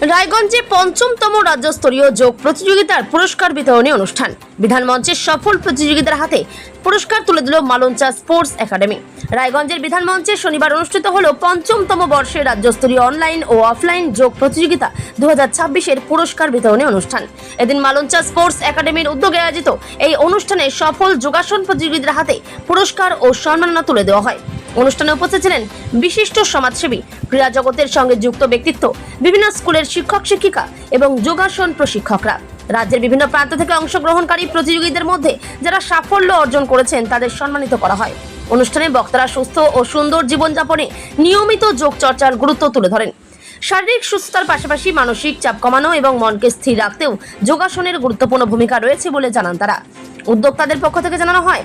রায়গঞ্জে পঞ্চমতম রাজ্যস্তরীয় যোগ প্রতিযোগিতার পুরস্কার বিতরণী অনুষ্ঠান। বিধান মঞ্চের সফল প্রতিযোগিতার হাতে পুরস্কার তুলে দিল মালঞ্চা স্পোর্টস একাডেমি। রায়গঞ্জের বিধান মঞ্চে শনিবার অনুষ্ঠিত হল পঞ্চমতম বর্ষের রাজ্যস্তরীয় অনলাইন ও অফলাইন যোগ প্রতিযোগিতা 2026-এর পুরস্কার বিতরণী অনুষ্ঠান। এদিন মালঞ্চা স্পোর্টস একাডেমির উদ্যোগে আয়োজিত এই অনুষ্ঠানে সফল যোগাসন প্রতিযোগীদের হাতে পুরস্কার ও সম্মাননা তুলে দেওয়া হয়। অনুষ্ঠানে উপস্থিত ছিলেন বিশিষ্ট সমাজসেবী, ক্রীড়া জগতের সঙ্গে যুক্ত ব্যক্তিত্ব, বিভিন্ন স্কুলের শিক্ষক শিক্ষিকা এবং যোগাসন প্রশিক্ষকরা। রাজ্যের বিভিন্ন প্রান্ত থেকে অংশগ্রহণকারী প্রতিযোগীদের মধ্যে যারা সাফল্য অর্জন করেছেন তাদের সম্মানিত করা হয়। অনুষ্ঠানে বক্তারা সুস্থ ও সুন্দর জীবনযাপনে নিয়মিত যোগ চর্চার গুরুত্ব তুলে ধরেন। শারীরিক সুস্থতার পাশাপাশি মানসিক চাপ কমানো এবং মনকে স্থির রাখতেও যোগাসনের গুরুত্বপূর্ণ ভূমিকা রয়েছে বলে জানান তারা। উদ্যোক্তাদের পক্ষ থেকে জানানো হয়,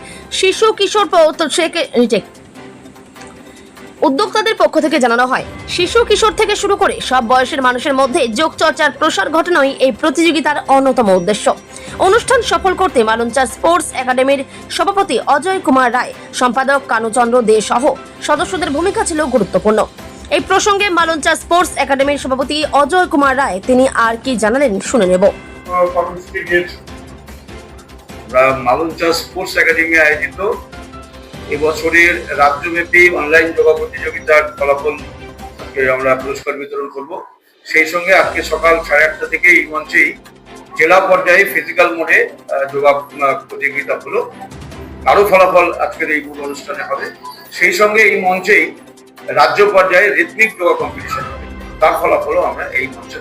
শিশু কিশোর থেকে শুরু করে সব বয়সের মানুষের মধ্যে যোগ চর্চার প্রসার ঘটানোই এই প্রতিযোগিতার অন্যতম উদ্দেশ্য। অনুষ্ঠান সফল করতে মালঞ্চা স্পোর্টস একাডেমির সভাপতি অজয় কুমার রায়, সম্পাদক কানুচন্দ্র দে সহ সদস্যদের ভূমিকা ছিল গুরুত্বপূর্ণ। এই প্রসঙ্গে মালঞ্চা স্পোর্টস একাডেমির সভাপতি অজয় কুমার রায় তিনি আর কি জানালেন শুনে নেব। মালঞ্চা স্পোর্টস একাডেমি আয়োজিত এবছরের রাজ্যব্যাপী অনলাইন যোগা প্রতিযোগিতার ফলাফল আমরা পুরস্কার বিতরণ করব। সেই সঙ্গে আজকে সকাল 8:30 থেকে এই মঞ্চেই জেলা পর্যায়ে ফিজিক্যাল মোডে যোগা প্রতিযোগিতা হলো। আরো ফলাফল আজকের এই মূল অনুষ্ঠানে হবে। সেই সঙ্গে এই মঞ্চেই রাজ্য পর্যায়ে রিদমিক যোগা কম্পিটিশন হবে, তার ফলাফলও আমরা এই মঞ্চে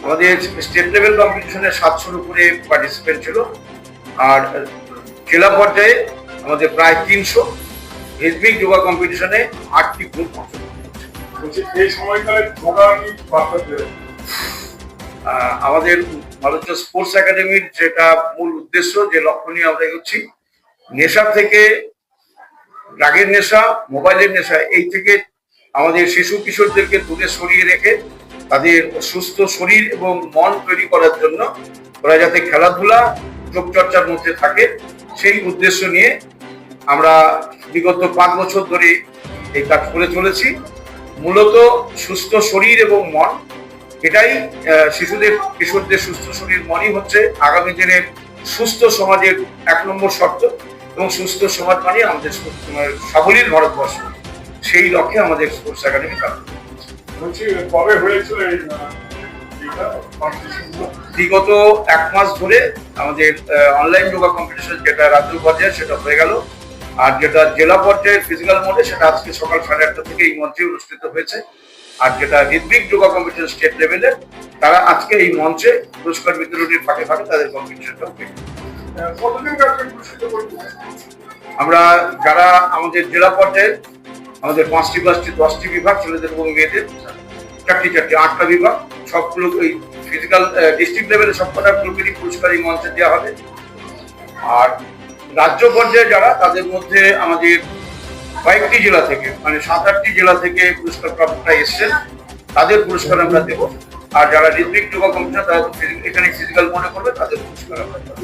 আমাদের স্টেট লেভেল কম্পিটিশনে 700-র উপরে পার্টিসিপেন্ট ছিল, আর জেলা পর্যায়ে আমাদের প্রায় 300, রিদমিক যোগা কম্পিটিশনে 8টি গ্রুপ আমাদের মালঞ্চা স্পোর্টস একাডেমির যেটা মূল উদ্দেশ্য, যে লক্ষ্য নিয়ে আমরা এগোচ্ছি, নেশা থেকে, ড্রাগের নেশা, মোবাইলের নেশা, এই থেকে আমাদের শিশু কিশোরদেরকে দূরে সরিয়ে রেখে তাদের সুস্থ শরীর এবং মন তৈরি করার জন্য ওরা যাতে খেলাধুলা যোগ চর্চার মধ্যে থাকে, সেই উদ্দেশ্য নিয়ে আমরা বিগত 5 বছর ধরে এই কাজ করে চলেছি। মূলত সুস্থ শরীর এবং মন, এটাই শিশুদের কিশোরদের সুস্থ শরীর মনই হচ্ছে আগামী দিনের সুস্থ সমাজের 1 নম্বর শর্ত, এবং সুস্থ সমাজ মানে আমাদের সাবলীল ভারতবর্ষ। সেই লক্ষ্যে আমাদের স্পোর্টস একাডেমি কাজ করছে। কবে হয়েছিল এই বিগত 1 মাস ধরে আমাদের অনলাইন যোগা কম্পিটিশন যেটা রাজ্য পর্যায়ে সেটা হয়ে গেল, আর যেটা জেলা পর্যায়ের ফিজিক্যাল মোডে সেটা আজকে সকাল 8:30 থেকে এই মঞ্চে অনুষ্ঠিত হয়েছে। আর যেটা রিদমিক যোগা কম্পিটিশন স্টেট লেভেলের, তারা আজকে এই মঞ্চে পুরস্কার বিতরণের ফাঁকে ফাঁকে তাদের কম্পিটিশনটা হয়ে আমরা যারা আমাদের জেলা পর্যায়ে আমাদের 5টি 5টি 10টি বিভাগ, ছেলেদের এবং মেয়েদের 4টি 8টা বিভাগ, সবগুলো ওই ফিজিক্যাল ডিস্ট্রিক্ট লেভেলে সবকটা গ্রুপেরই পুরস্কার এই মঞ্চে দেওয়া হবে। আর রাজ্য পর্যায়ে যারা, তাদের মধ্যে আমাদের কয়েকটি জেলা থেকে, মানে 7-8টি জেলা থেকে পুরস্কার প্রাপ্তরা এসছেন, তাদের পুরস্কার আমরা দেবো। আর যারা রিদমিক যোগা কম্পিটিশন তারা এখানে ফিজিক্যাল মনে করবে, তাদের পুরস্কার আমরা দেবো।